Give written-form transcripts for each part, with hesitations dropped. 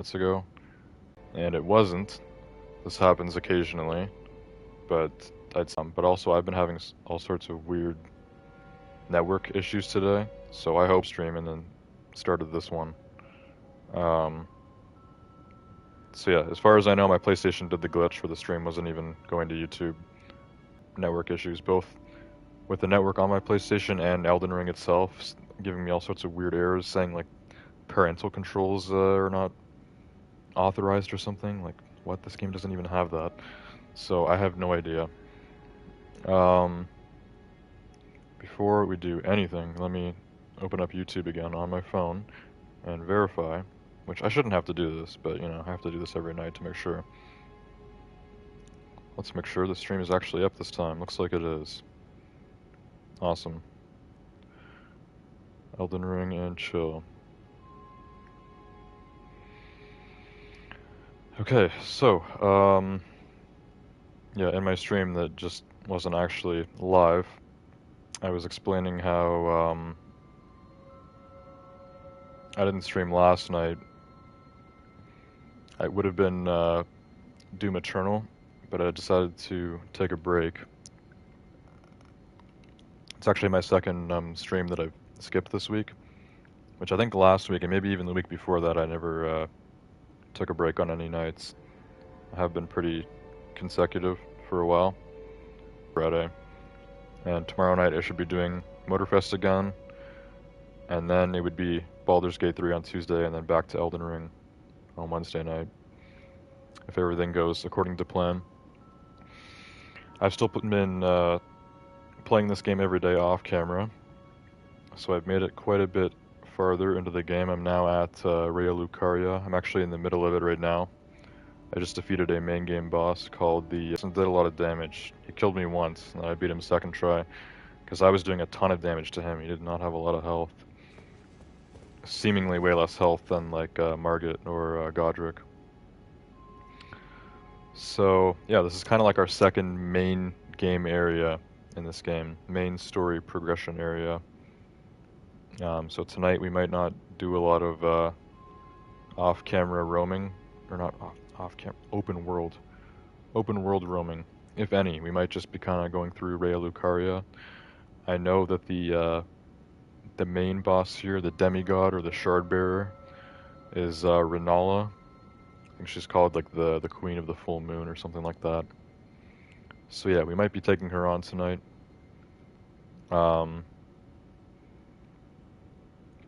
minutes ago, and it wasn't. This happens occasionally, but but also I've been having all sorts of weird network issues today, so I hope stream and then started this one. Um, so yeah, as far as I know, my PlayStation did the glitch where the stream wasn't even going to YouTube. Network issues, both with the network on my PlayStation and Elden Ring itself, giving me all sorts of weird errors, saying like parental controls are not authorized or something. Like, what? This game doesn't even have that. So I have no idea. Um, Before we do anything, let me open up YouTube again on my phone and verify, which I shouldn't have to do this, but you know, I have to do this every night to make sure. Let's make sure the stream is actually up this time. Looks like it is. Awesome. Elden Ring and chill. Okay, so, yeah, in my stream that just wasn't actually live, I was explaining how, I didn't stream last night. I would have been, Doom Eternal, but I decided to take a break. It's actually my second, stream that I've skipped this week, which I think last week, and maybe even the week before that, I never, took a break on any nights. I have been pretty consecutive for a while. Friday. And tomorrow night I should be doing Motorfest again, and then it would be Baldur's Gate 3 on Tuesday, and then back to Elden Ring on Wednesday night, if everything goes according to plan. I've still been playing this game every day off camera, so I've made it quite a bit farther into the game. I'm now at Raya Lucaria. I'm actually in the middle of it right now. I just defeated a main game boss called the... did a lot of damage. He killed me once, and I beat him second try, because I was doing a ton of damage to him. He did not have a lot of health. Seemingly way less health than like Margit or Godric. So yeah, this is kind of like our second main game area in this game, main story progression area. So tonight we might not do a lot of off-camera roaming, or not off-camera, open world roaming, if any. We might just be kind of going through Raya Lucaria. I know that the main boss here, the demigod or the shard bearer, is Renala. I think she's called like the Queen of the Full Moon or something like that. So yeah, we might be taking her on tonight. Um,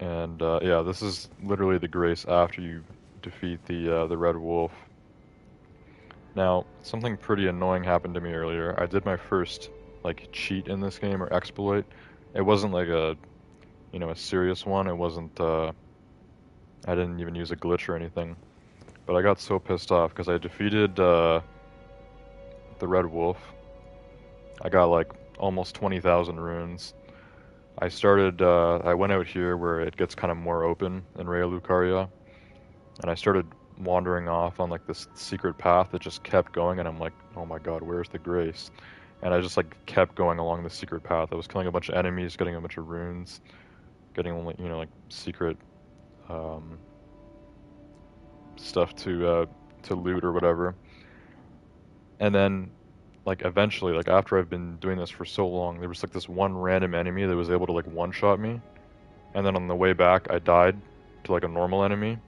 and yeah, this is literally the grace after you defeat the Red Wolf. Now, something pretty annoying happened to me earlier. I did my first like cheat in this game or exploit. It wasn't like a a serious one. It wasn't I didn't even use a glitch or anything. But I got so pissed off because I defeated the Red Wolf. I got like almost 20,000 runes. I went out here where it gets kind of more open in Raya Lucaria, and I started wandering off on like this secret path that just kept going, and I'm like, oh my god, where's the grace? And I just like kept going along the secret path. I was killing a bunch of enemies, getting a bunch of runes, getting like secret stuff to loot or whatever. And then like eventually, like after I've been doing this for so long, there was like this one random enemy that was able to like one-shot me. And then on the way back, I died to like a normal enemy.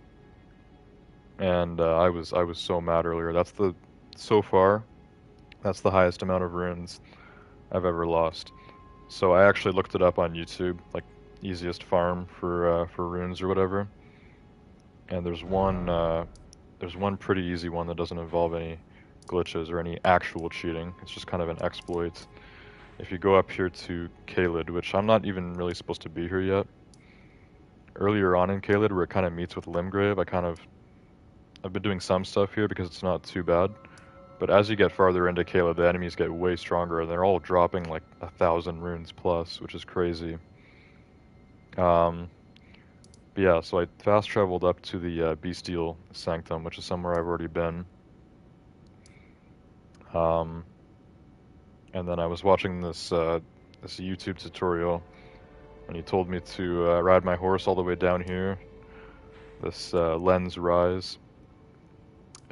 And I was so mad earlier. So far, that's the highest amount of runes I've ever lost. So I actually looked it up on YouTube, like easiest farm for runes or whatever. And there's one pretty easy one that doesn't involve any glitches or any actual cheating. It's just kind of an exploit. If you go up here to Caelid, which I'm not even really supposed to be here yet. Earlier on in Caelid, where it kind of meets with Limgrave, I've been doing some stuff here because it's not too bad. But as you get farther into Caelid, the enemies get way stronger, and they're all dropping like 1,000 runes plus, which is crazy. But yeah, so I fast traveled up to the Bestial Sanctum, which is somewhere I've already been. And then I was watching this YouTube tutorial, and he told me to ride my horse all the way down here, this Lens Rise,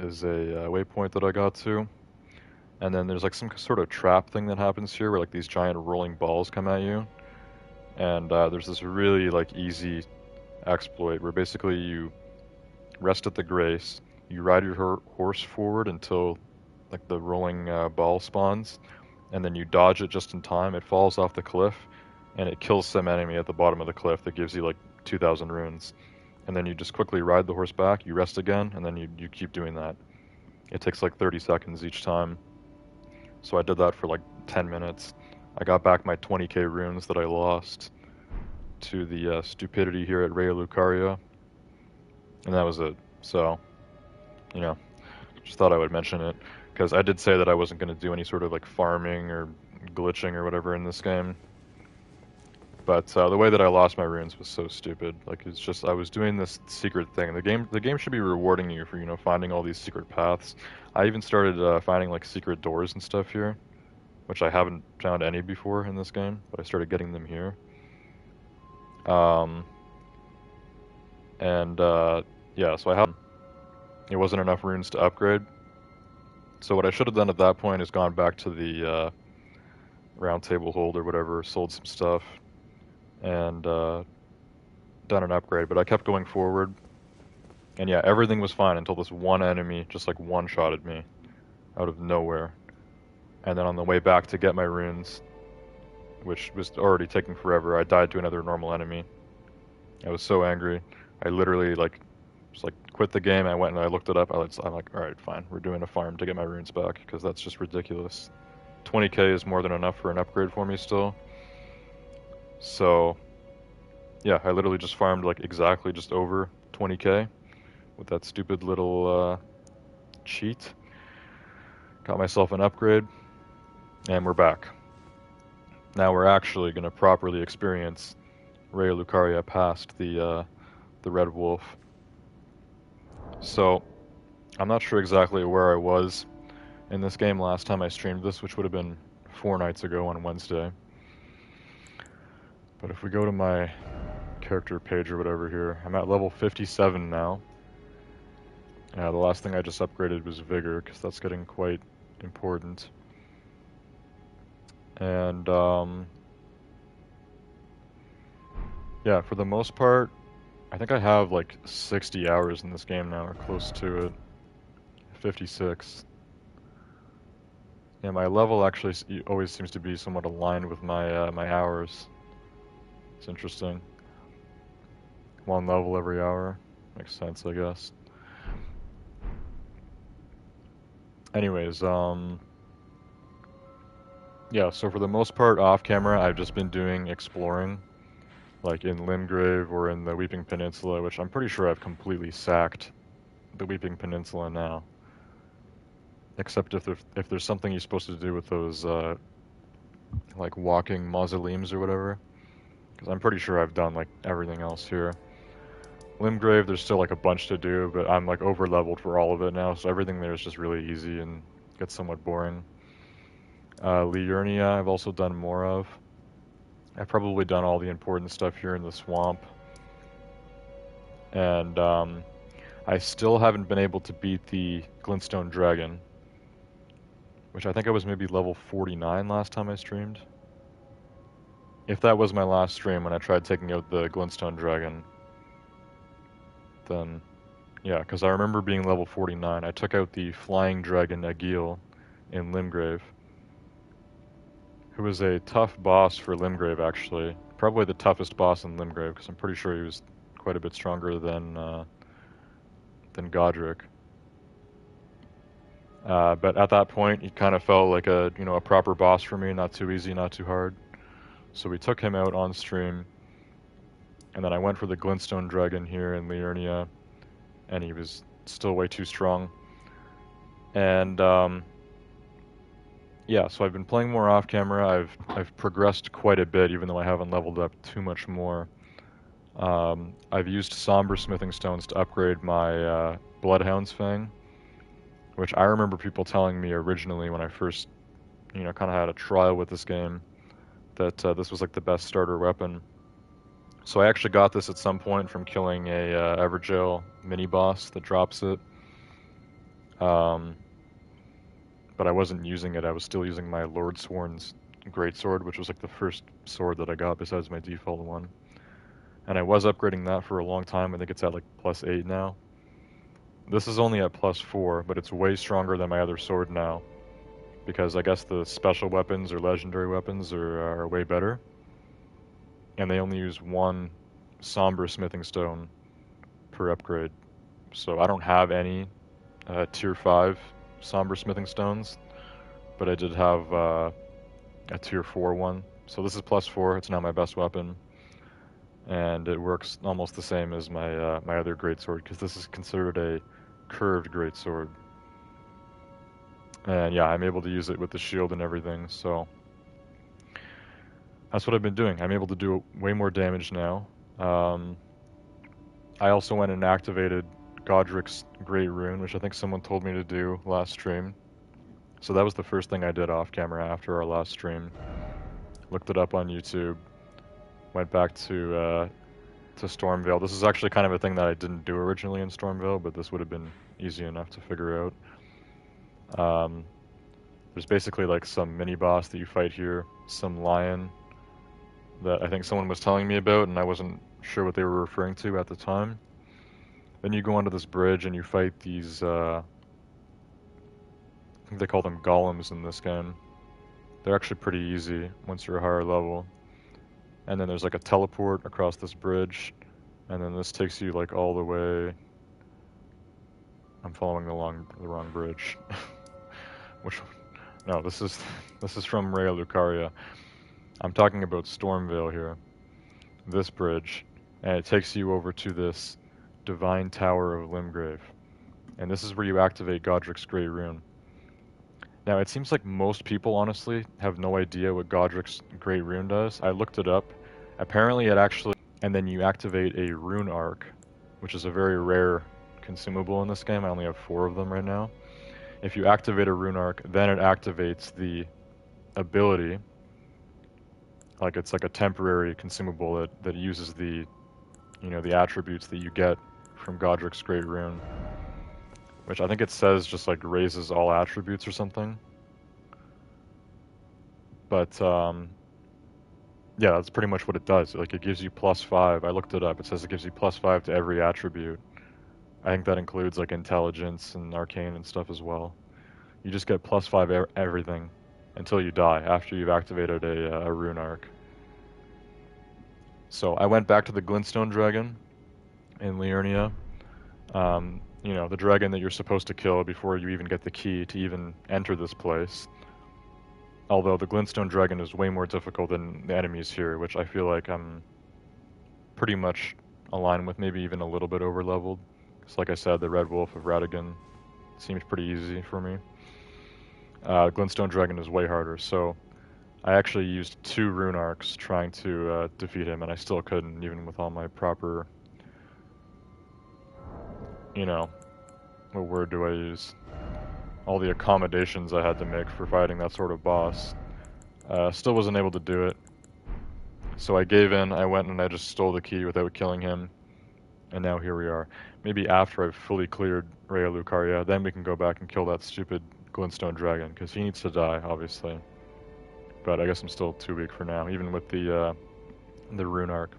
is a waypoint that I got to. And then there's like some sort of trap thing that happens here where like these giant rolling balls come at you. And there's this really like easy exploit where basically you rest at the grace, you ride your horse forward until like the rolling ball spawns, and then you dodge it just in time. It falls off the cliff, and it kills some enemy at the bottom of the cliff that gives you like 2,000 runes. And then you just quickly ride the horse back, you rest again, and then you keep doing that. It takes like 30 seconds each time. So I did that for like 10 minutes. I got back my 20k runes that I lost to the stupidity here at Raya Lucaria, and that was it. So, you know, just thought I would mention it, because I did say that I wasn't going to do any sort of like farming or glitching or whatever in this game. But the way that I lost my runes was so stupid. Like, it's just, I was doing this secret thing. The game should be rewarding you for, you know, finding all these secret paths. I even started finding like secret doors and stuff here, which I haven't found any before in this game, but I started getting them here. Yeah, so I had, it wasn't enough runes to upgrade. So what I should have done at that point is gone back to the round table hold or whatever, sold some stuff, and done an upgrade. But I kept going forward, and yeah, everything was fine until this one enemy just like one-shotted me out of nowhere. And then on the way back to get my runes, which was already taking forever, I died to another normal enemy. I was so angry. I literally like just like quit the game. I went and I looked it up. I'm like, all right, fine. We're doing a farm to get my runes back, because that's just ridiculous. 20k is more than enough for an upgrade for me still. So yeah, I literally just farmed like exactly just over 20k with that stupid little cheat. Got myself an upgrade, and we're back. Now we're actually going to properly experience Raya Lucaria past the Red Wolf. So I'm not sure exactly where I was in this game last time I streamed this, which would have been 4 nights ago on Wednesday. But if we go to my character page or whatever here, I'm at level 57 now. The last thing I just upgraded was Vigor, because that's getting quite important. And yeah, for the most part, I think I have like 60 hours in this game now, or close to it. 56. Yeah, my level actually always seems to be somewhat aligned with my my hours. It's interesting. 1 level every hour. Makes sense, I guess. Anyways, yeah, so for the most part off camera, I've just been doing exploring, like in Limgrave or in the Weeping Peninsula, which I'm pretty sure I've completely sacked the Weeping Peninsula now. Except if there's something you're supposed to do with those, like walking mausoleums or whatever. Because I'm pretty sure I've done like everything else here. Limgrave, there's still like a bunch to do, but I'm like over leveled for all of it now, so everything there is just really easy and gets somewhat boring. Liurnia, I've also done more of. I've probably done all the important stuff here in the swamp. And I still haven't been able to beat the Glintstone Dragon, which I think I was maybe level 49 last time I streamed. If that was my last stream when I tried taking out the Glintstone Dragon, then yeah, because I remember being level 49. I took out the Flying Dragon Agil in Limgrave, who was a tough boss for Limgrave, actually. Probably the toughest boss in Limgrave, because I'm pretty sure he was quite a bit stronger than Godric. But at that point, he kind of felt like a proper boss for me, not too easy, not too hard. So we took him out on stream, and then I went for the Glintstone Dragon here in Liurnia, and he was still way too strong. And yeah, so I've been playing more off camera. I've progressed quite a bit, even though I haven't leveled up too much more. I've used Somber Smithing Stones to upgrade my Bloodhound's Fang, which I remember people telling me originally when I first, kind of had a trial with this game, that this was like the best starter weapon. So I actually got this at some point from killing a Everjail mini-boss that drops it. Um, but I wasn't using it. I was still using my Lord Sworn's greatsword, which was like the first sword that I got besides my default one. And I was upgrading that for a long time. I think it's at like +8 now. This is only at +4, but it's way stronger than my other sword now, because I guess the special weapons or legendary weapons are way better. And they only use one somber smithing stone per upgrade. So I don't have any tier 5 somber smithing stones, but I did have a tier 4 one. So this is +4, it's now my best weapon. And it works almost the same as my my other greatsword, because this is considered a curved greatsword. And yeah, I'm able to use it with the shield and everything, so that's what I've been doing. I'm able to do way more damage now. I also went and activated Godric's Great Rune, which I think someone told me to do last stream. So that was the first thing I did off camera after our last stream. Looked it up on YouTube. Went back to Stormvale. This is actually kind of a thing that I didn't do originally in Stormvale, but this would have been easy enough to figure out. There's basically like some mini boss that you fight here, some lion that I think someone was telling me about, and I wasn't sure what they were referring to at the time. Then you go onto this bridge and you fight these, I think they call them golems in this game. They're actually pretty easy once you're a higher level. And then there's like a teleport across this bridge, and then this takes you like all the way. I'm following the wrong bridge. Which one? No, this is from Raya Lucaria. I'm talking about Stormvale here. This bridge, and it takes you over to this Divine Tower of Limgrave. And this is where you activate Godric's Great Rune. Now, it seems like most people, honestly, have no idea what Godric's Great Rune does. I looked it up. Apparently, it actually... And then you activate a Rune Arc, which is a very rare consumable in this game. I only have 4 of them right now. If you activate a Rune Arc, then it activates the ability. Like, it's like a temporary consumable that uses the, you know, the attributes that you get from Godric's Great Rune. Which I think it says just like raises all attributes or something. But yeah, that's pretty much what it does. Like, it gives you +5. I looked it up. It says it gives you +5 to every attribute. I think that includes like intelligence and arcane and stuff as well. You just get +5 everything until you die after you've activated a Rune Arc. So I went back to the Glintstone Dragon in Liurnia. You know, the dragon that you're supposed to kill before you even get the key to even enter this place. Although the Glintstone Dragon is way more difficult than the enemies here, which I feel like I'm pretty much aligned with, maybe even a little bit over-leveled. Because like I said, the Red Wolf of Radagon seems pretty easy for me. Glintstone Dragon is way harder, so I actually used 2 Rune Arcs trying to defeat him, and I still couldn't, even with all my proper... You know, what word do I use? All the accommodations I had to make for fighting that sort of boss. Still wasn't able to do it. So I gave in, I went and I just stole the key without killing him. And now here we are. Maybe after I've fully cleared Raya Lucaria, then we can go back and kill that stupid Glintstone Dragon, because he needs to die, obviously. But I guess I'm still too weak for now, even with the Rune Arc.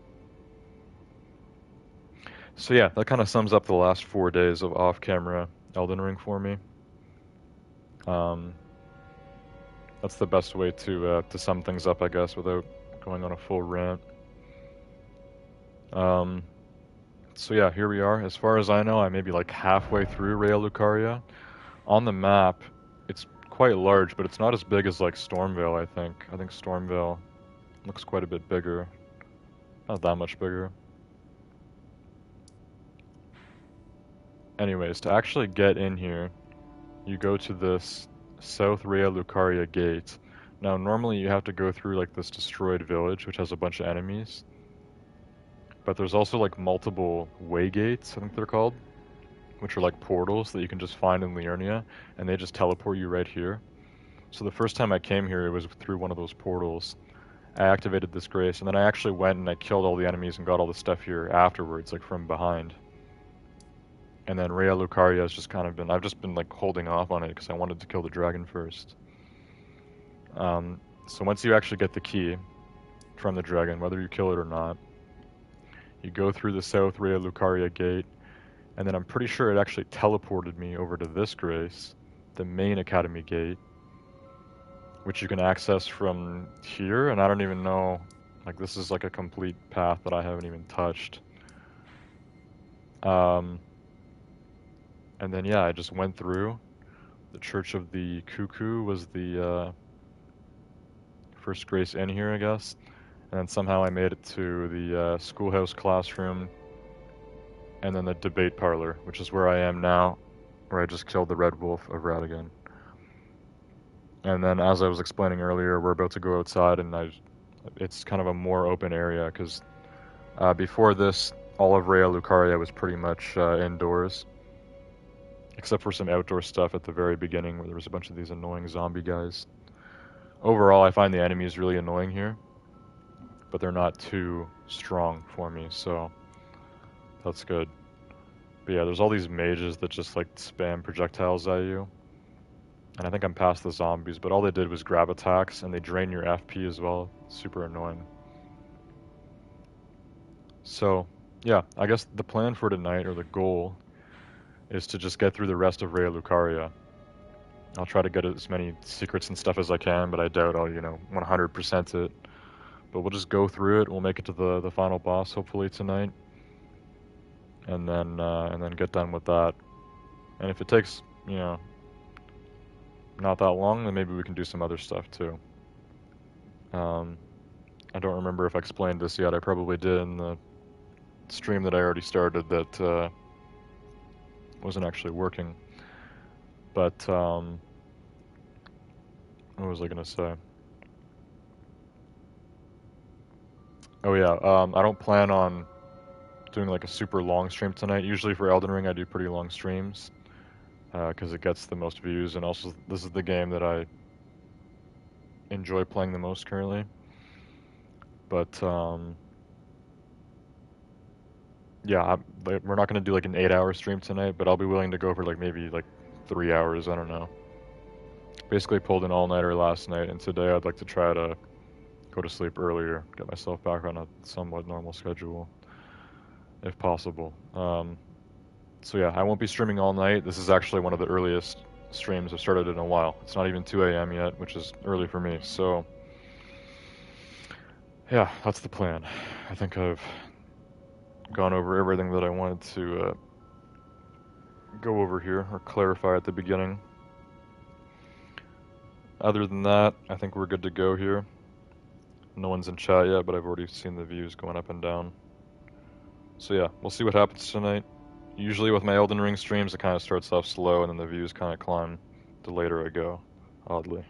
So yeah, that kind of sums up the last 4 days of off-camera Elden Ring for me. That's the best way to sum things up, I guess, without going on a full rant. So yeah, here we are. As far as I know, I may be like halfway through Raya Lucaria. On the map, it's quite large, but it's not as big as like Stormvale, I think. I think Stormvale looks quite a bit bigger. Not that much bigger. Anyways, to actually get in here, you go to this South Raya Lucaria gate. Now, normally you have to go through like this destroyed village, which has a bunch of enemies. But there's also like multiple way gates, I think they're called, which are like portals that you can just find in Liurnia, and they just teleport you right here. So the first time I came here, it was through one of those portals. I activated this grace, and then I actually went and I killed all the enemies and got all the stuff here afterwards, like from behind. And then Rhea Lucaria has just kind of been, I've just been like holding off on it because I wanted to kill the dragon first. So once you actually get the key from the dragon, whether you kill it or not, you go through the South Rhea Lucaria gate, and then I'm pretty sure it actually teleported me over to this Grace, the main academy gate, which you can access from here, and I don't even know, like this is like a complete path that I haven't even touched. And then yeah, I just went through. The Church of the Cuckoo was the first Grace in here, I guess. And then somehow I made it to the schoolhouse classroom, and then the debate parlor, which is where I am now, where I just killed the Red Wolf of Radigan. And then, as I was explaining earlier, we're about to go outside, and it's kind of a more open area, because before this, all of Rhea Lucaria was pretty much indoors, except for some outdoor stuff at the very beginning, where there was a bunch of these annoying zombie guys. Overall, I find the enemies really annoying here, but they're not too strong for me, so that's good. But yeah, there's all these mages that just like spam projectiles at you. And I think I'm past the zombies, but all they did was grab attacks, and they drain your FP as well. Super annoying. So, yeah, I guess the plan for tonight, or the goal, is to just get through the rest of Rhea Lucaria. I'll try to get as many secrets and stuff as I can, but I doubt I'll, 100% it. But we'll just go through it. We'll make it to the final boss, hopefully, tonight. And then get done with that. And if it takes, not that long, then maybe we can do some other stuff too. I don't remember if I explained this yet. I probably did in the stream that I already started that wasn't actually working. But what was I gonna say? Oh yeah, I don't plan on doing like a super long stream tonight. Usually for Elden Ring I do pretty long streams because it gets the most views, and also this is the game that I enjoy playing the most currently. But yeah, we're not going to do like an 8-hour stream tonight, but I'll be willing to go for like maybe like 3 hours, I don't know. Basically pulled an all-nighter last night, and today I'd like to try to go to sleep earlier, get myself back on a somewhat normal schedule, if possible. So yeah, I won't be streaming all night. This is actually one of the earliest streams I've started in a while. It's not even 2 a.m. yet, which is early for me, so yeah, that's the plan. I think I've gone over everything that I wanted to go over here, or clarify at the beginning. Other than that, I think we're good to go here. No one's in chat yet, but I've already seen the views going up and down. So yeah, we'll see what happens tonight. Usually with my Elden Ring streams, it kind of starts off slow, and then the views kind of climb the later I go, oddly.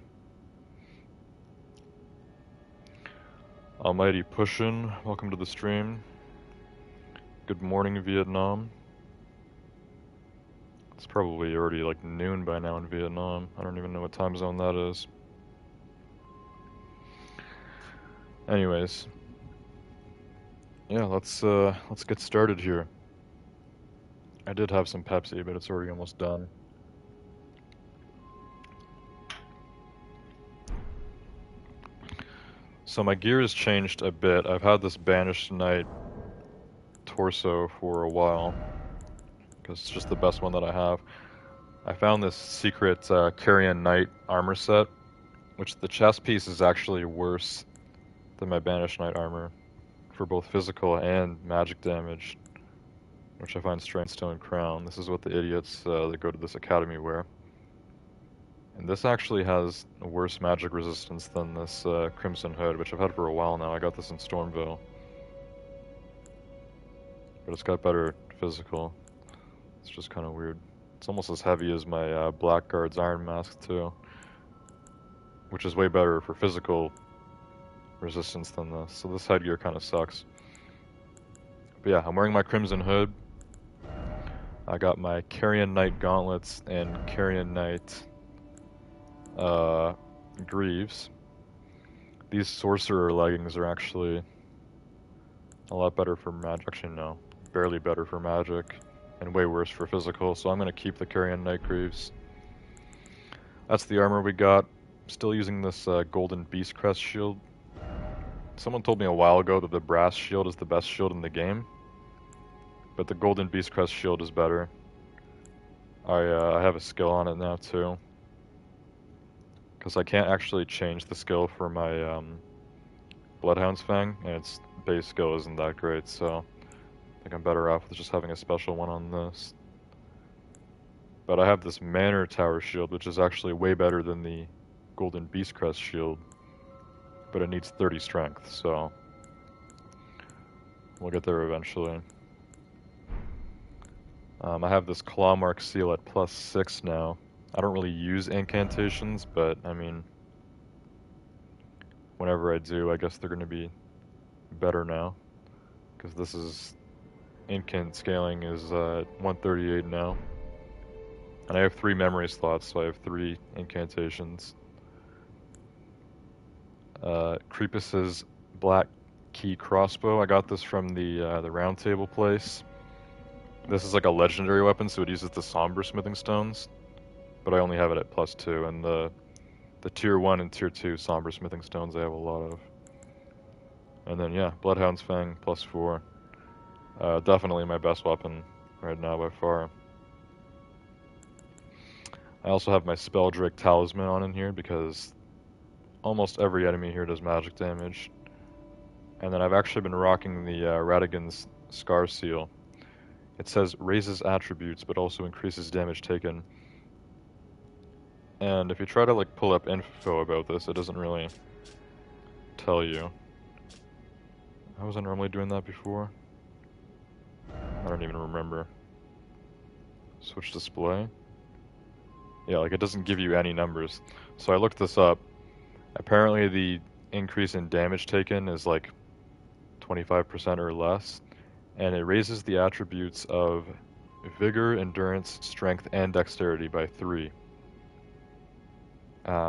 Almighty Pushin', welcome to the stream. Good morning, Vietnam. It's probably already like noon by now in Vietnam. I don't even know what time zone that is. Anyways, yeah, let's get started here. I did have some Pepsi, but it's already almost done. So my gear has changed a bit. I've had this Banished Knight torso for a while, because it's just the best one that I have. I found this secret Carrion Knight armor set, which the chest piece is actually worse than my Banished Knight armor for both physical and magic damage, which I find strange. Stone Crown. This is what the idiots that go to this academy wear. And this actually has a worse magic resistance than this Crimson Hood, which I've had for a while now. I got this in Stormville. But it's got better physical. It's just kind of weird. It's almost as heavy as my Blackguard's Iron Mask too, which is way better for physical resistance than this. So this headgear kind of sucks. But yeah, I'm wearing my Crimson Hood. I got my Carrion Knight gauntlets and Carrion Knight greaves. These sorcerer leggings are actually a lot better for magic. Actually, no, barely better for magic. and way worse for physical, so I'm going to keep the Carrion Nightgreaves. That's the armor we got. Still using this golden beast crest shield. Someone told me a while ago that the brass shield is the best shield in the game, but the golden beast crest shield is better. I have a skill on it now too, because I can't actually change the skill for my Bloodhound's Fang, and its base skill isn't that great, so I think I'm better off with just having a special one on this. But I have this Manor Tower shield, which is actually way better than the Golden Beast Crest shield, but it needs 30 strength, so we'll get there eventually. I have this Clawmark seal at +6 now. I don't really use incantations, but I mean, whenever I do, I guess they're going to be better now, because this is incant scaling is 138 now. And I have 3 memory slots, so I have 3 incantations. Creepus's Black Key Crossbow. I got this from the Round Table place. This is like a legendary weapon, so it uses the Somber Smithing Stones, but I only have it at +2, and the Tier 1 and Tier 2 Somber Smithing Stones I have a lot of. And then yeah, Bloodhound's Fang +4. Definitely my best weapon right now by far. I also have my Spelldrake Talisman on in here because almost every enemy here does magic damage. And then I've actually been rocking the Radigan's Scar Seal. It says raises attributes but also increases damage taken. And if you try to like pull up info about this, it doesn't really tell you. How was I normally doing that before? I don't even remember. Switch display? Yeah, like it doesn't give you any numbers. So I looked this up. Apparently the increase in damage taken is like 25% or less, and it raises the attributes of vigor, endurance, strength, and dexterity by 3.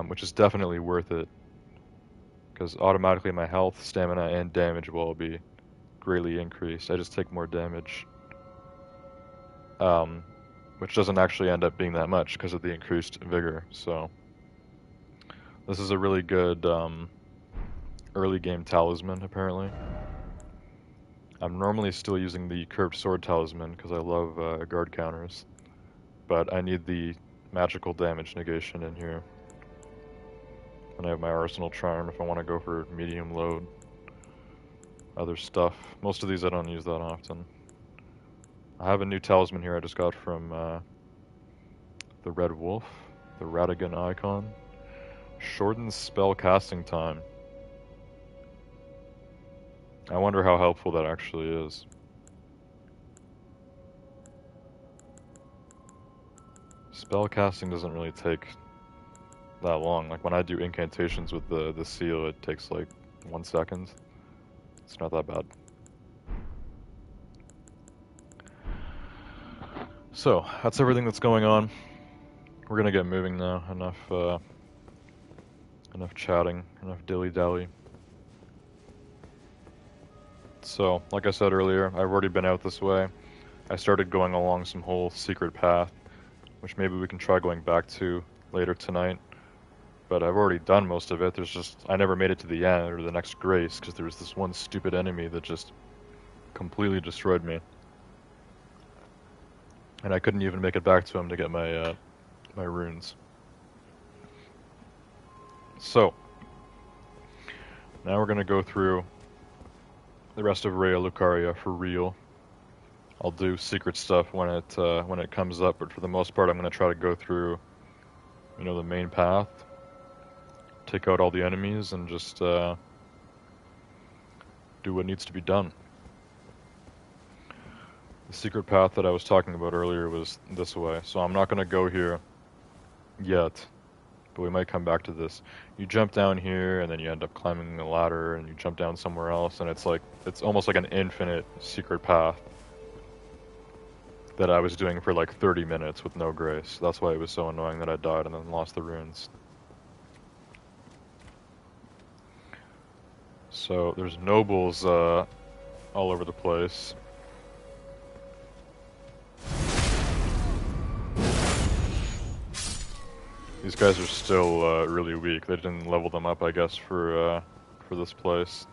Which is definitely worth it, because automatically my health, stamina, and damage will all be greatly increased. I just take more damage. Which doesn't actually end up being that much because of the increased vigor, so this is a really good early game talisman, apparently. I'm normally still using the curved sword talisman because I love guard counters, but I need the magical damage negation in here. And I have my arsenal charm if I want to go for medium load. Other stuff. Most of these I don't use that often. I have a new talisman here I just got from the Red Wolf, the Radigan icon. Shortens spell casting time. I wonder how helpful that actually is. Spell casting doesn't really take that long. Like when I do incantations with the seal, it takes like 1 second. It's not that bad. So, that's everything that's going on. We're gonna get moving now. Enough chatting, enough dilly-dally. So, like I said earlier, I've already been out this way. I started going along some whole secret path, which maybe we can try going back to later tonight. But I've already done most of it. I never made it to the end or the next grace because there was this one stupid enemy that just completely destroyed me. And I couldn't even make it back to him to get my my runes. So, now we're gonna go through the rest of Raya Lucaria for real. I'll do secret stuff when it comes up, but for the most part I'm gonna try to go through, you know, the main path, take out all the enemies, and just do what needs to be done. The secret path that I was talking about earlier was this way, so I'm not gonna go here yet, but we might come back to this. You jump down here, and then you end up climbing the ladder, and you jump down somewhere else, and it's almost like an infinite secret path that I was doing for like 30 minutes with no grace. That's why it was so annoying that I died and then lost the runes. So there's nobles all over the place. These guys are still really weak. They didn't level them up, I guess, for this place.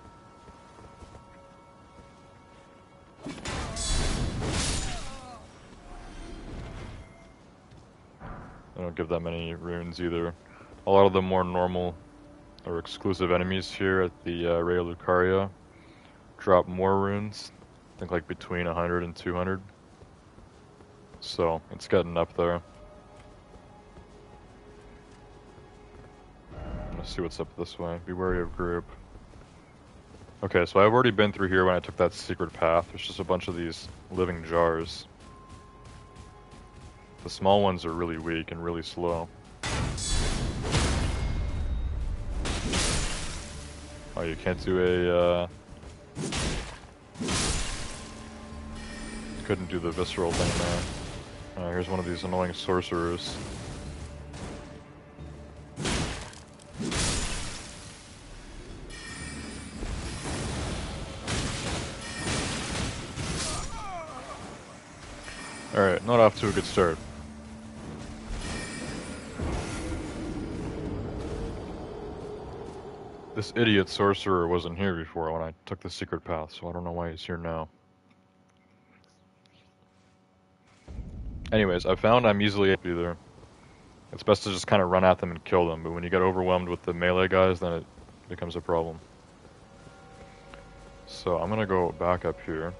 They don't give that many runes either. A lot of the more normal or exclusive enemies here at the Raya Lucaria drop more runes. I think like between 100 and 200. So it's getting up there. I'm gonna see what's up this way. Be wary of group. Okay, so I've already been through here when I took that secret path. There's just a bunch of these living jars. The small ones are really weak and really slow. Oh, you can't do a, couldn't do the visceral thing there. Here's one of these annoying sorcerers. Alright, not off to a good start. This idiot sorcerer wasn't here before when I took the secret path, so I don't know why he's here now. Anyways, I found I'm easily able to either. It's best to just kind of run at them and kill them, but when you get overwhelmed with the melee guys, then it becomes a problem. So I'm gonna go back up here.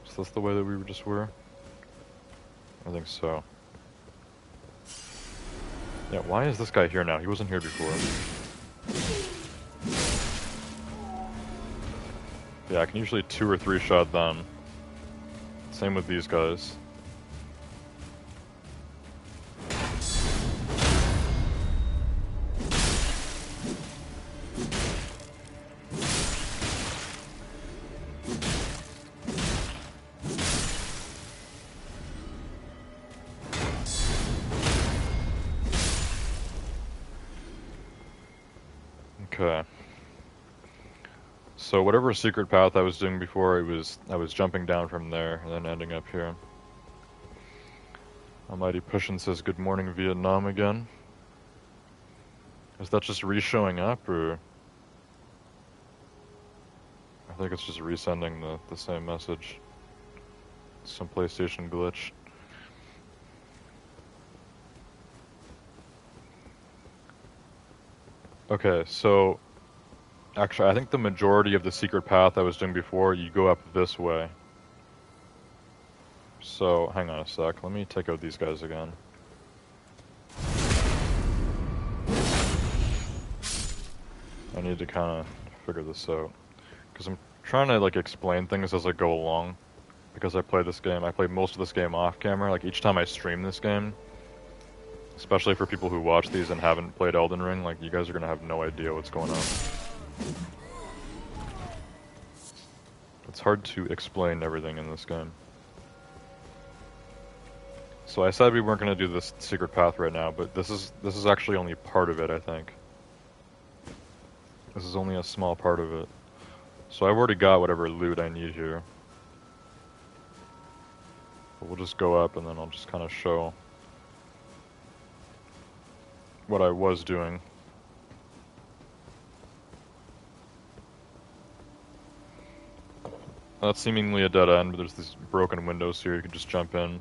Is this the way that we just were? I think so. Yeah, why is this guy here now? He wasn't here before. Yeah, I can usually 2 or 3 shot them. Same with these guys. Okay. So whatever secret path I was doing before, I was jumping down from there and then ending up here. Almighty Pushin says good morning Vietnam again. Is that just re-showing up, or? I think it's just resending the same message. Some PlayStation glitch. Okay, so actually I think the majority of the secret path I was doing before, you go up this way. So hang on a sec, let me take out these guys again. I need to kind of figure this out, because I'm trying to like explain things as I go along, because I play most of this game off camera. Like each time I stream this game, especially for people who watch these and haven't played Elden Ring, like you guys are gonna have no idea what's going on. It's hard to explain everything in this game. So I said we weren't gonna do this secret path right now, but this is actually only part of it, I think. This is only a small part of it. So I've already got whatever loot I need here. But we'll just go up and then I'll just kind of show what I was doing. That's seemingly a dead end, but there's these broken windows here, you can just jump in.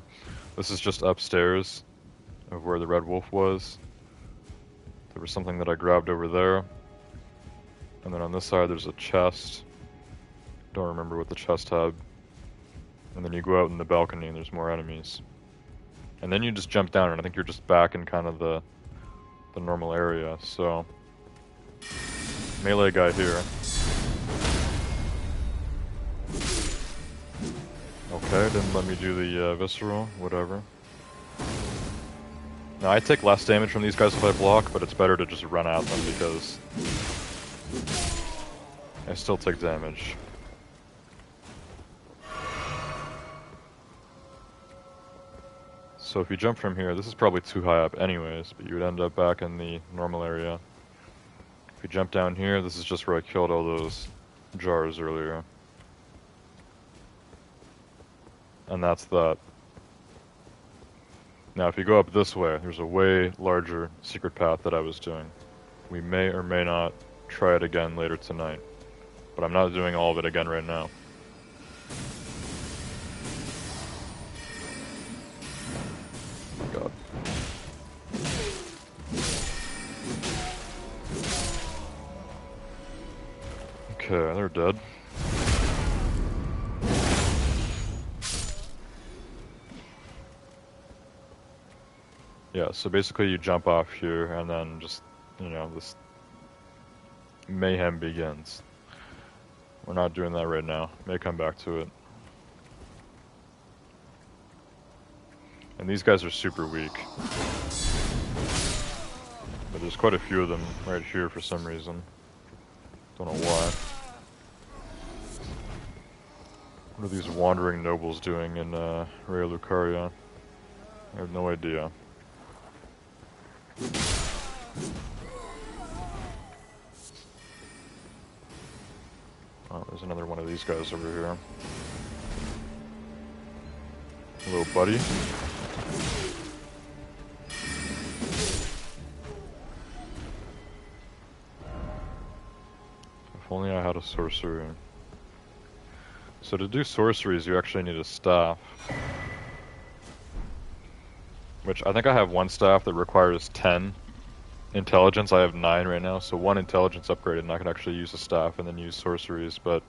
This is just upstairs of where the red wolf was. There was something that I grabbed over there. And then on this side there's a chest. Don't remember what the chest had. And then you go out in the balcony and there's more enemies. And then you just jump down and I think you're just back in kind of the normal area, so melee guy here. Okay, didn't let me do the visceral, whatever. Now I take less damage from these guys if I block, but it's better to just run at them because I still take damage. So if you jump from here, this is probably too high up anyways, but you would end up back in the normal area. If you jump down here, this is just where I killed all those jars earlier. And that's that. Now, if you go up this way, there's a way larger secret path that I was doing. We may or may not try it again later tonight, but I'm not doing all of it again right now. God. Okay, they're dead. Yeah, so basically you jump off here and then just, you know, this mayhem begins. We're not doing that right now. May come back to it. And these guys are super weak. But there's quite a few of them right here for some reason. Don't know why. What are these wandering nobles doing in Rea Lucaria? I have no idea. Oh, there's another one of these guys over here. Hello, buddy. If only I had a sorcery. So to do sorceries, you actually need a staff. Which, I think I have one staff that requires 10 intelligence. I have 9 right now, so 1 intelligence upgrade, and I can actually use a staff and then use sorceries, but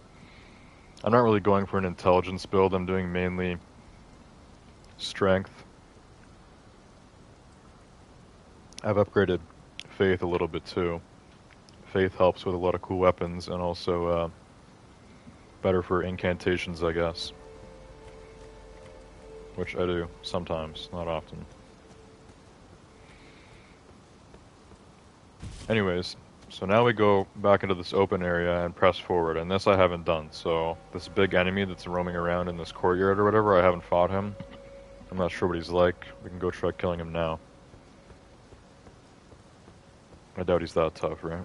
I'm not really going for an intelligence build. I'm doing mainly strength. I've upgraded faith a little bit too. Faith helps with a lot of cool weapons, and also better for incantations, I guess. Which I do sometimes, not often. Anyways, so now we go back into this open area and press forward, and this I haven't done. So this big enemy that's roaming around in this courtyard or whatever, I haven't fought him. I'm not sure what he's like. We can go try killing him now. I doubt he's that tough, right?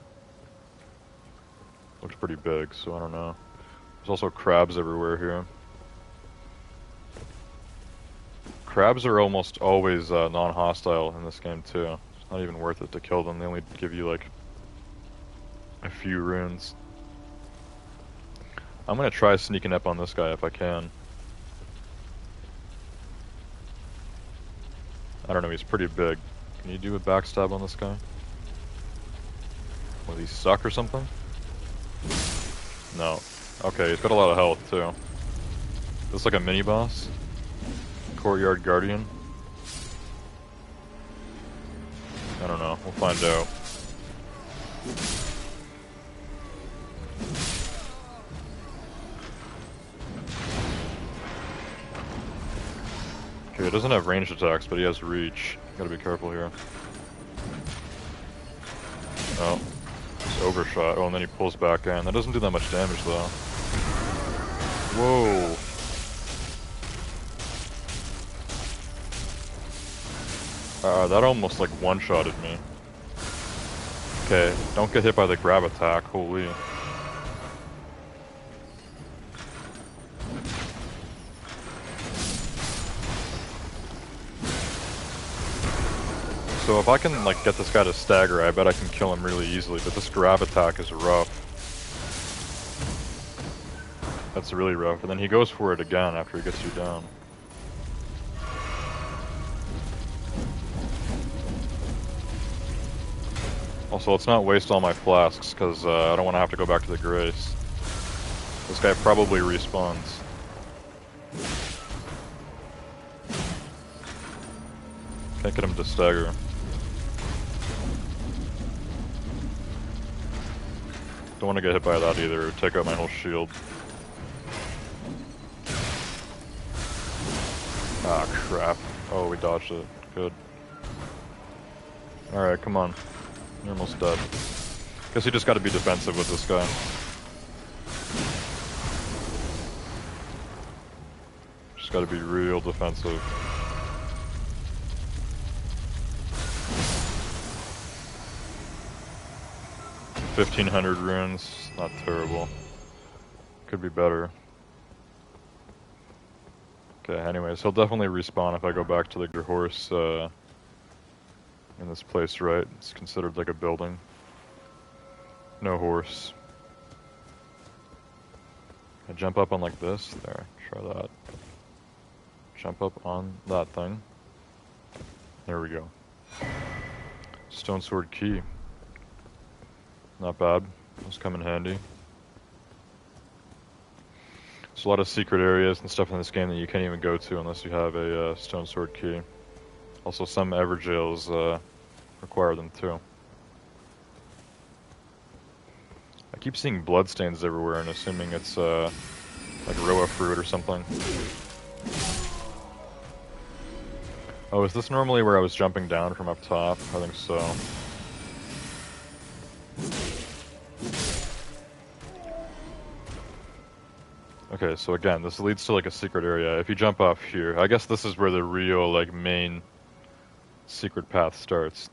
Looks pretty big, so I don't know. There's also crabs everywhere here. Crabs are almost always non-hostile in this game too. It's not even worth it to kill them. They only give you like a few runes. I'm gonna try sneaking up on this guy if I can. I don't know, he's pretty big. Can you do a backstab on this guy? Will he suck or something? No. Okay, he's got a lot of health too. This is like a mini boss. Courtyard Guardian. I don't know, we'll find out. Okay, he doesn't have ranged attacks, but he has reach. Gotta be careful here. Oh, it's overshot. Oh, and then he pulls back in. That doesn't do that much damage though. Whoa. That almost like one-shotted me. Okay, don't get hit by the grab attack, holy. So if I can like get this guy to stagger, I bet I can kill him really easily, but this grab attack is rough. That's really rough, and then he goes for it again after he gets you down. Also, let's not waste all my flasks, because I don't want to have to go back to the Grace. This guy probably respawns. Can't get him to stagger. Don't want to get hit by that either, or take out my whole shield. Ah, crap. Oh, we dodged it. Good. Alright, come on. You're almost dead. Guess you just gotta be defensive with this guy. Just gotta be real defensive. $1,500 runes, not terrible. Could be better. Okay, anyways, he'll definitely respawn if I go back to the horse in this place, right? It's considered like a building. No horse. I jump up on like this. There, try that. Jump up on that thing. There we go. Stone sword key. Not bad. Those come in handy. There's a lot of secret areas and stuff in this game that you can't even go to unless you have a stone sword key. Also, some Everjails require them too. I keep seeing bloodstains everywhere and assuming it's like Roa fruit or something. Oh, is this normally where I was jumping down from up top? I think so. Okay, so again, this leads to like a secret area. If you jump off here, I guess this is where the real like main secret path starts.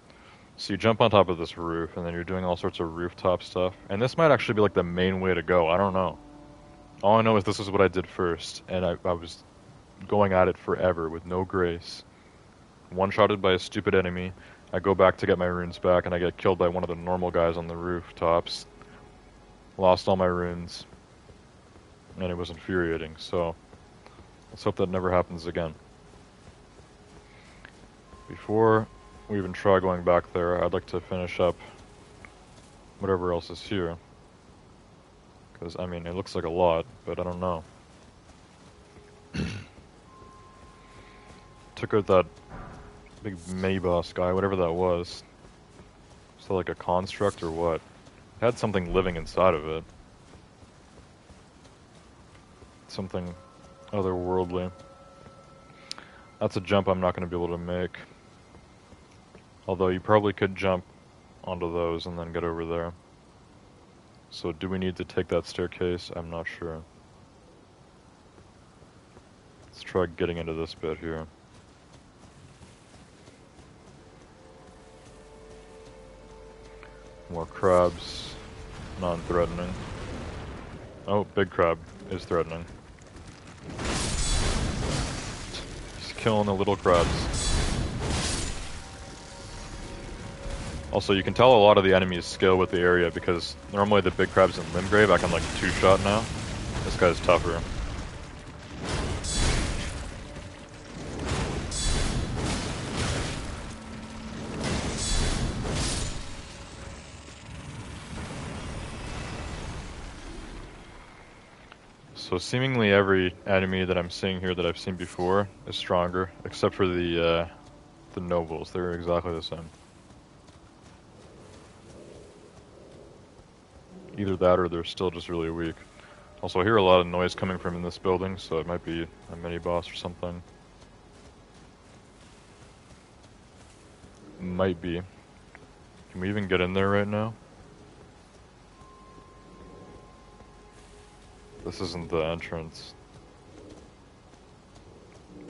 So you jump on top of this roof, and then you're doing all sorts of rooftop stuff. And this might actually be like the main way to go. I don't know. All I know is this is what I did first, and I was going at it forever with no grace. One-shotted by a stupid enemy. I go back to get my runes back, and I get killed by one of the normal guys on the rooftops. Lost all my runes. And it was infuriating, so let's hope that never happens again. Before we even try going back there, I'd like to finish up whatever else is here. Because, I mean, it looks like a lot, but I don't know. Took out that big mini-boss guy, whatever that was. Was that like a construct or what? It had something living inside of it. Something otherworldly. That's a jump I'm not going to be able to make. Although you probably could jump onto those and then get over there. So do we need to take that staircase? I'm not sure. Let's try getting into this bit here. More crabs. Non-threatening. Oh, big crab is threatening. Just killing the little crabs. Also, you can tell a lot of the enemy's skill with the area because normally the big crabs in Limgrave I can like two-shot now. This guy's tougher. So seemingly every enemy that I'm seeing here that I've seen before is stronger, except for the nobles. They're exactly the same. Either that or they're still just really weak. Also, I hear a lot of noise coming from in this building, so it might be a mini-boss or something. Might be. Can we even get in there right now? This isn't the entrance.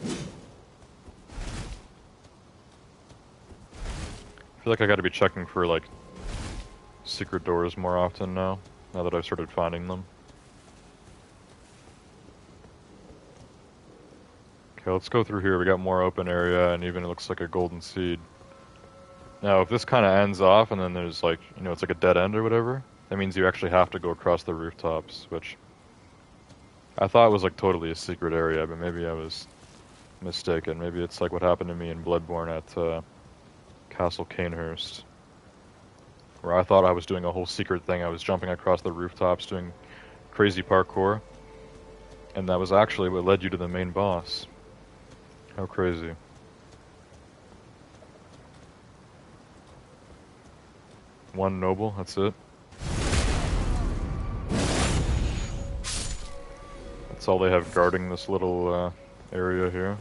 I feel like I gotta be checking for, like, secret doors more often now that I've started finding them. Okay, let's go through here. We got more open area, and even it looks like a golden seed. Now, if this kind of ends off, and then there's, like, you know, it's like a dead end or whatever, that means you actually have to go across the rooftops, which I thought was like totally a secret area, but maybe I was mistaken. Maybe it's like what happened to me in Bloodborne at Castle Cainhurst, where I thought I was doing a whole secret thing. I was jumping across the rooftops doing crazy parkour, and that was actually what led you to the main boss. How crazy. One noble, that's it. That's all they have guarding this little area here.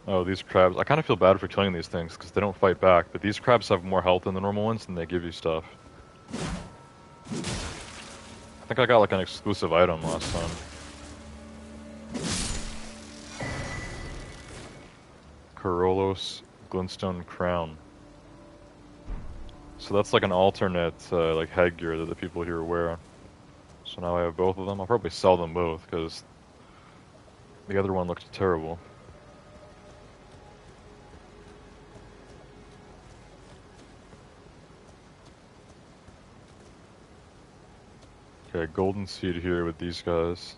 Oh, these crabs. I kind of feel bad for killing these things because they don't fight back, but these crabs have more health than the normal ones and they give you stuff. I think I got like an exclusive item last time. Corolos Glintstone Crown. So that's like an alternate like headgear that the people here wear. So now I have both of them. I'll probably sell them both because The other one looked terrible. Okay, golden seed here with these guys.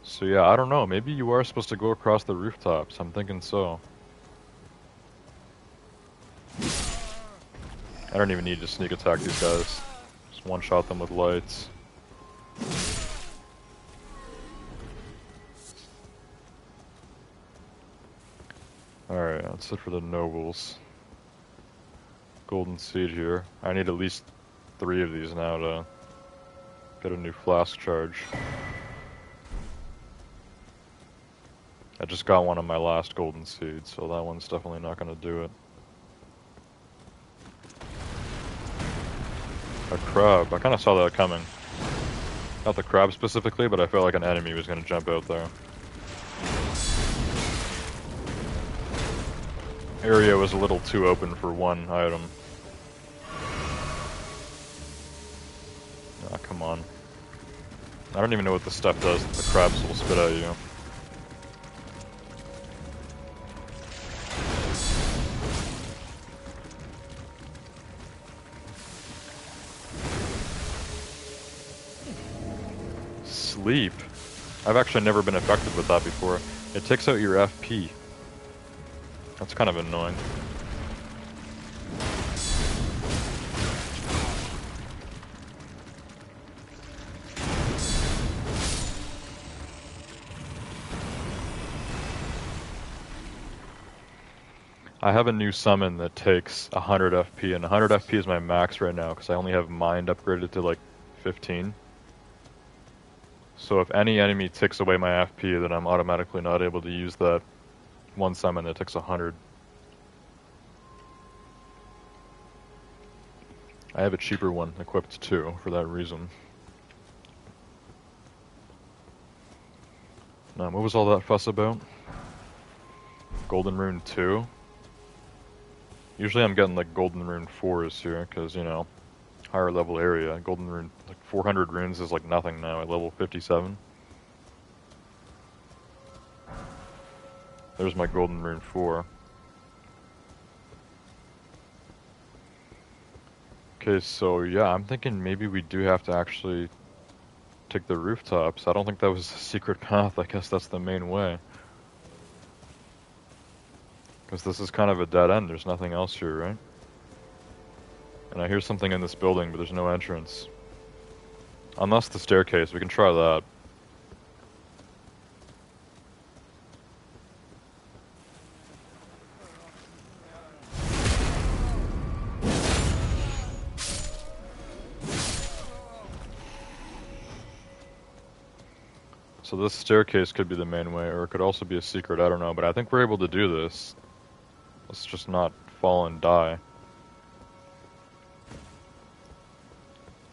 So yeah, I don't know. Maybe you are supposed to go across the rooftops. I'm thinking so. I don't even need to sneak attack these guys. Just one-shot them with lights. Alright, that's it for the nobles. Golden seed here. I need at least 3 of these now to get a new flask charge. I just got one on my last golden seed, so that one's definitely not going to do it. A crab. I kind of saw that coming. Not the crab specifically, but I felt like an enemy was going to jump out there. Area was a little too open for one item. Ah, come on. I don't even know what the stuff does that the crabs will spit at you. Sleep? I've actually never been affected with that before. It takes out your FP. That's kind of annoying. I have a new summon that takes 100 FP, and 100 FP is my max right now because I only have Mind upgraded to like 15. So if any enemy takes away my FP, then I'm automatically not able to use that one summon that takes 100. I have a cheaper one equipped too, for that reason. Now, what was all that fuss about? Golden Rune 2? Usually I'm getting like Golden Rune 4s here, because, you know, higher level area. Golden Rune, like 400 runes is like nothing now at level 57. There's my Golden Rune 4. Okay, so yeah, I'm thinking maybe we do have to actually take the rooftops. I don't think that was a secret path. I guess that's the main way. Because this is kind of a dead end. There's nothing else here, right? And I hear something in this building, but there's no entrance. Unless the staircase. We can try that. So this staircase could be the main way, or it could also be a secret, I don't know. But I think we're able to do this. Let's just not fall and die.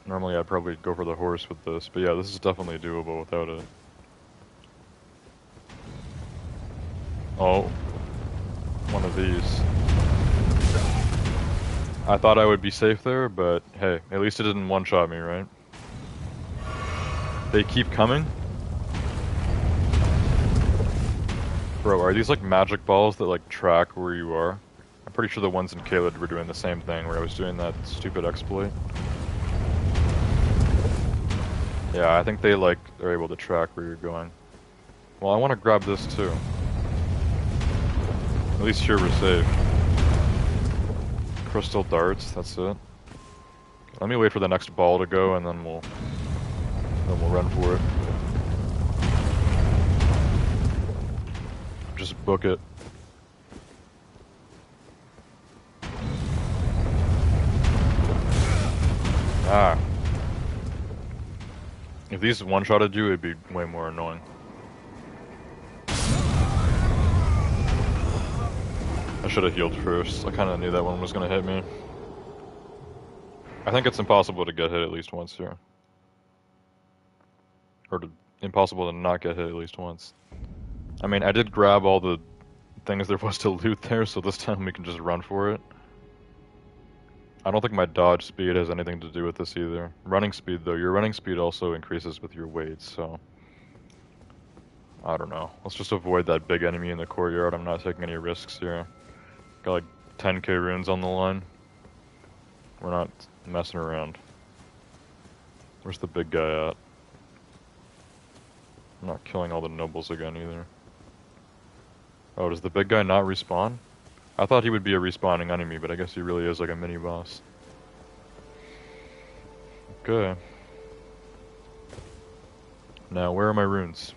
Normally I'd probably go for the horse with this, but yeah, this is definitely doable without it. Oh. One of these. I thought I would be safe there, but hey, at least it didn't one-shot me, right? They keep coming? Bro, are these like magic balls that like track where you are? I'm pretty sure the ones in Caelid were doing the same thing, where I was doing that stupid exploit. Yeah, I think they like are able to track where you're going. Well, I want to grab this too. At least here we're safe. Crystal darts, that's it. Let me wait for the next ball to go, and then we'll run for it. Just book it. Ah. If these one-shotted you, it'd be way more annoying. I should have healed first. I kind of knew that one was going to hit me. I think it's impossible to get hit at least once here. Or impossible to not get hit at least once. I mean, I did grab all the things there was to loot there, so this time we can just run for it. I don't think my dodge speed has anything to do with this either. Running speed though, your running speed also increases with your weight, so... I don't know. Let's just avoid that big enemy in the courtyard. I'm not taking any risks here. Got like 10k runes on the line. We're not messing around. Where's the big guy at? I'm not killing all the nobles again either. Oh, does the big guy not respawn? I thought he would be a respawning enemy, but I guess he really is like a mini boss. Okay. Now, where are my runes?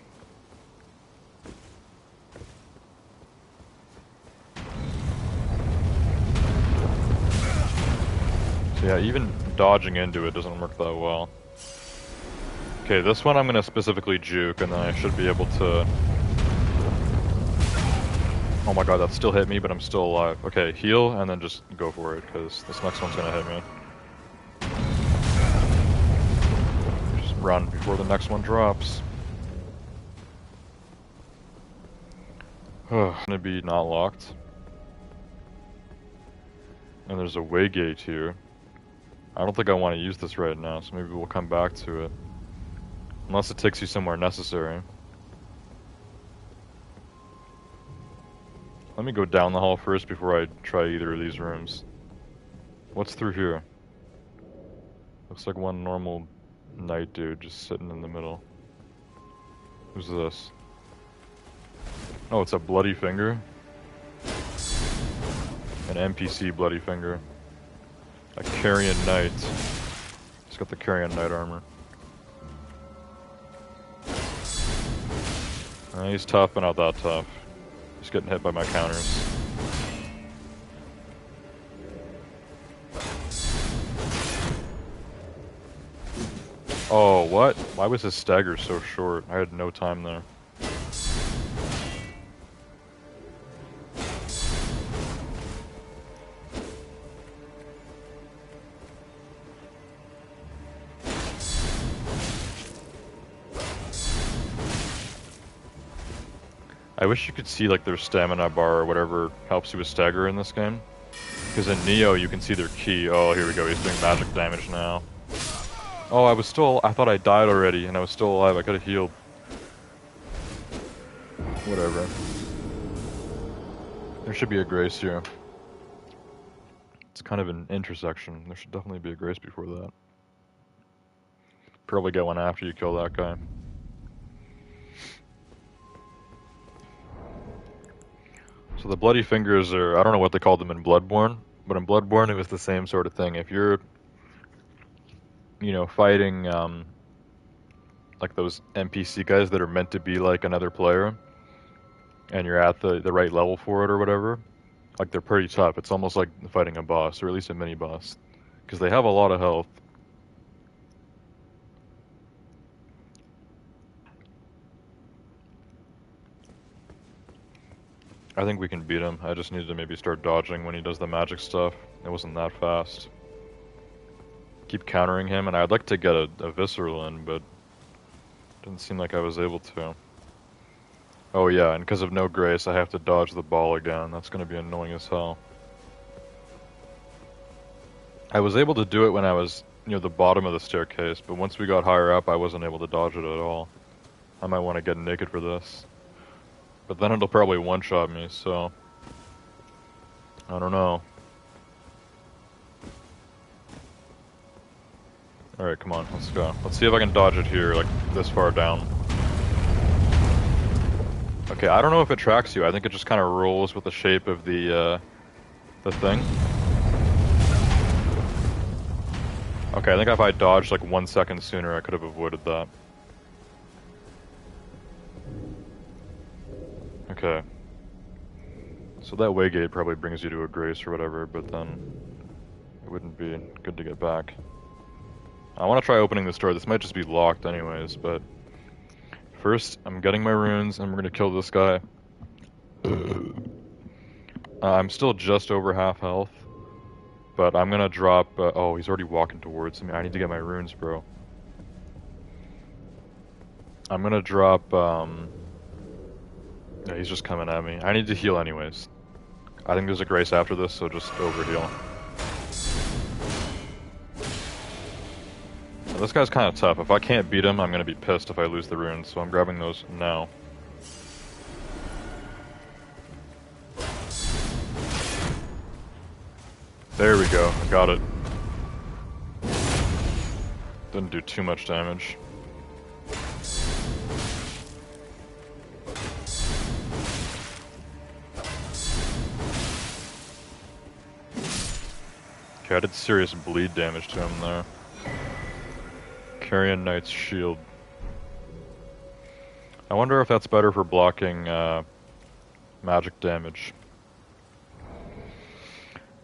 So yeah, even dodging into it doesn't work that well. Okay, this one I'm gonna specifically juke, and then I should be able to... Oh my god, that still hit me, but I'm still alive. Okay, heal, and then just go for it, because this next one's gonna hit me. Just run before the next one drops. Gonna be not locked. And there's a way gate here. I don't think I want to use this right now, so maybe we'll come back to it. Unless it takes you somewhere necessary. Let me go down the hall first before I try either of these rooms. What's through here? Looks like one normal knight dude just sitting in the middle. Who's this? Oh, it's a bloody finger? An NPC bloody finger. A Carrion Knight. He's got the Carrion Knight armor. He's tough, but not that tough. He's getting hit by my counters. Oh, what? Why was his stagger so short? I had no time there. I wish you could see like their stamina bar or whatever helps you with stagger in this game. Because in Neo you can see their ki. Oh, here we go, he's doing magic damage now. Oh, I thought I died already and I was still alive. I could have healed. Whatever. There should be a grace here. It's kind of an intersection. There should definitely be a grace before that. Probably get one after you kill that guy. So the bloody fingers are, I don't know what they called them in Bloodborne, but in Bloodborne it was the same sort of thing. If you're, you know, fighting like those NPC guys that are meant to be like another player, and you're at the right level for it or whatever, like they're pretty tough. It's almost like fighting a boss, or at least a mini boss, because they have a lot of health. I think we can beat him. I just need to maybe start dodging when he does the magic stuff. It wasn't that fast. Keep countering him, and I'd like to get a visceral in, but didn't seem like I was able to. Oh yeah, and because of no grace, I have to dodge the ball again. That's going to be annoying as hell. I was able to do it when I was near the bottom of the staircase, but once we got higher up, I wasn't able to dodge it at all. I might want to get naked for this. But then it'll probably one-shot me, so... I don't know. Alright, come on, let's go. Let's see if I can dodge it here, like, this far down. Okay, I don't know if it tracks you. I think it just kind of rolls with the shape of the thing. Okay, I think if I dodged, like, 1 second sooner, I could have avoided that. Okay. So that waygate probably brings you to a grace or whatever, but then it wouldn't be good to get back. I want to try opening this door. This might just be locked anyways, but first I'm getting my runes and we're going to kill this guy. I'm still just over half health, but I'm going to drop... oh, he's already walking towards me. I need to get my runes, bro. I'm going to drop... yeah, he's just coming at me. I need to heal anyways. I think there's a grace after this, so just overheal. Now, this guy's kind of tough. If I can't beat him, I'm going to be pissed if I lose the runes, so I'm grabbing those now. There we go, I got it. Didn't do too much damage. Okay, I did serious bleed damage to him there. Carrion Knight's shield. I wonder if that's better for blocking magic damage.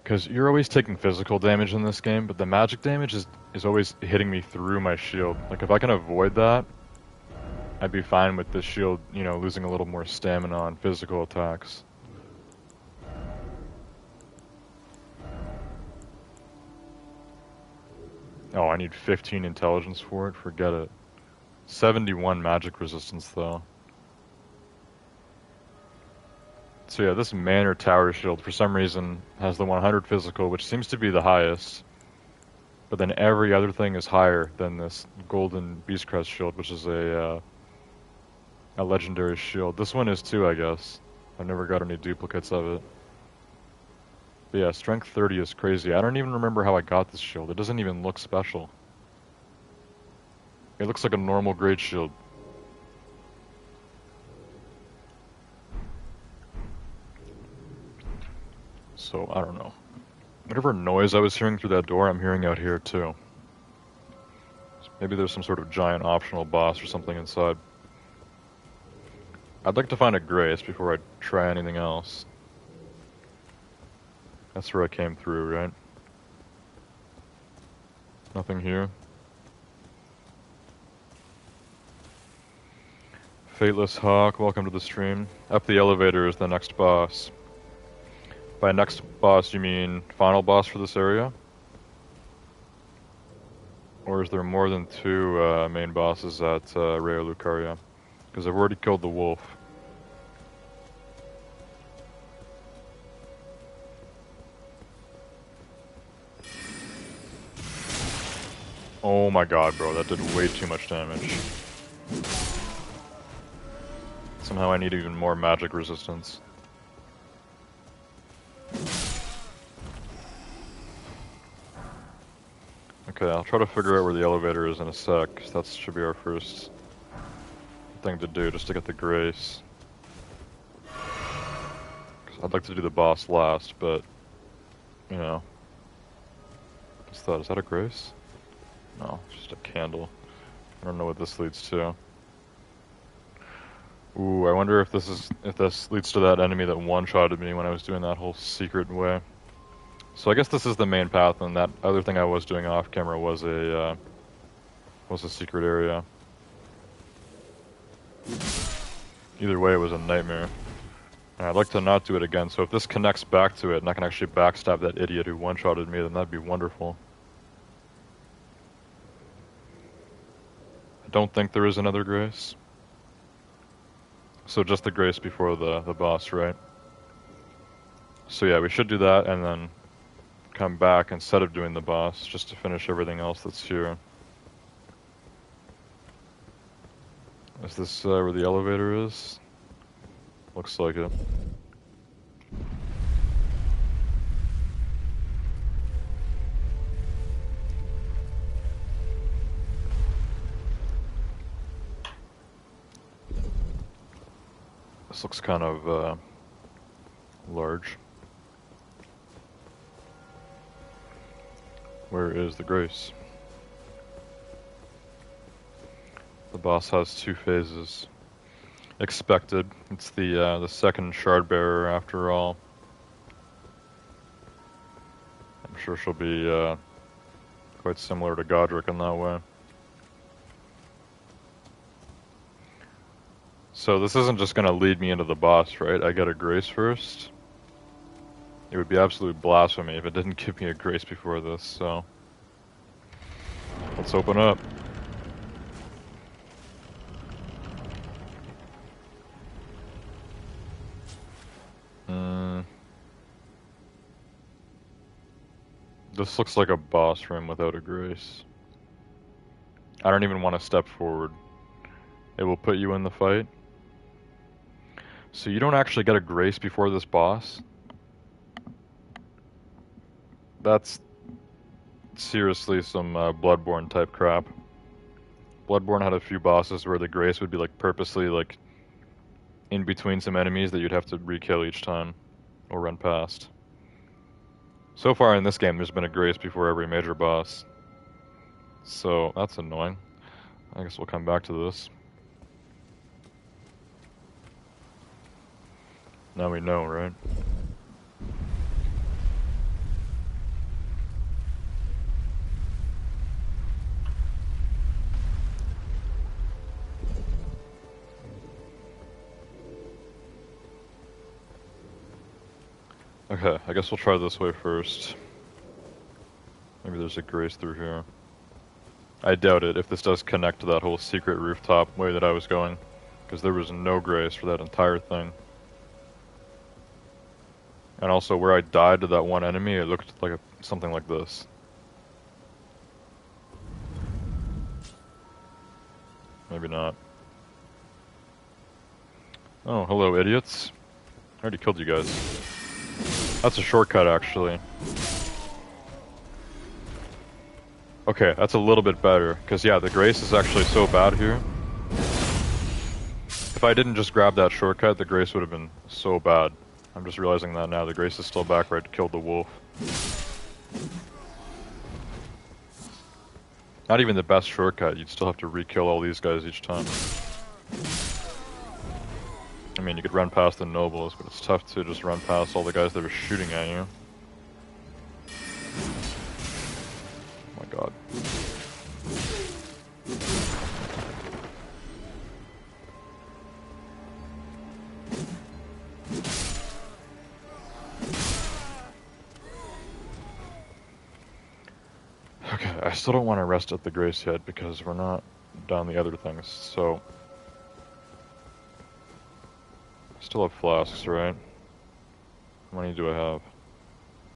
Because you're always taking physical damage in this game, but the magic damage is always hitting me through my shield. Like, if I can avoid that, I'd be fine with this shield, you know, losing a little more stamina on physical attacks. Oh, I need 15 intelligence for it? Forget it. 71 magic resistance, though. So yeah, this Manor Tower shield, for some reason, has the 100 physical, which seems to be the highest. But then every other thing is higher than this Golden Beastcrest shield, which is a legendary shield. This one is too, I guess. I've never got any duplicates of it. But yeah, strength 30 is crazy. I don't even remember how I got this shield. It doesn't even look special. It looks like a normal great shield. So, I don't know. Whatever noise I was hearing through that door, I'm hearing out here too. Maybe there's some sort of giant optional boss or something inside. I'd like to find a Grace before I try anything else. That's where I came through, right? Nothing here. Fateless Hawk, welcome to the stream. Up the elevator is the next boss. By next boss, you mean final boss for this area? Or is there more than two main bosses at Raya Lucaria? Because I've already killed the wolf. Oh my god, bro, that did way too much damage. Somehow I need even more magic resistance. Okay, I'll try to figure out where the elevator is in a sec, 'cause that should be our first thing to do, just to get the Grace. 'Cause I'd like to do the boss last, but, you know. What's that? Is that a Grace? No, it's just a candle. I don't know what this leads to. Ooh, I wonder if this leads to that enemy that one-shotted me when I was doing that whole secret way. So I guess this is the main path, and that other thing I was doing off camera was a secret area. Either way, it was a nightmare. And I'd like to not do it again, so if this connects back to it and I can actually backstab that idiot who one-shotted me, then that'd be wonderful. I don't think there is another Grace. So just the Grace before the boss, right? So yeah, we should do that and then come back instead of doing the boss, just to finish everything else that's here. Is this where the elevator is? Looks like it. This looks kind of large. Where is the Grace? The boss has 2 phases. Expected. It's the second shard bearer after all. I'm sure she'll be quite similar to Godric in that way. So this isn't just gonna lead me into the boss, right? I get a Grace first. It would be absolute blasphemy if it didn't give me a Grace before this, so let's open up. This looks like a boss room without a Grace. I don't even want to step forward. It will put you in the fight. So you don't actually get a Grace before this boss? that's seriously some Bloodborne type crap. Bloodborne had a few bosses where the Grace would be like purposely like in between some enemies that you'd have to re-kill each time or run past. So far in this game, there's been a Grace before every major boss. So that's annoying. I guess we'll come back to this. Now we know, right? Okay, I guess we'll try this way first. Maybe there's a Grace through here. I doubt it if this does connect to that whole secret rooftop way that I was going, because there was no Grace for that entire thing. And also where I died to that one enemy, it looked like something like this. Maybe not. Oh, hello idiots. I already killed you guys. That's a shortcut actually. Okay, that's a little bit better, because yeah, the Grace is actually so bad here. If I didn't just grab that shortcut, the Grace would have been so bad. I'm just realizing that now. The Grace is still back where I killed the wolf. Not even the best shortcut, you'd still have to re-kill all these guys each time. I mean, you could run past the nobles, but it's tough to just run past all the guys that are shooting at you. Oh my god. Okay, I still don't want to rest at the Grace yet because we're not done the other things, so... I still have flasks, right? How many do I have?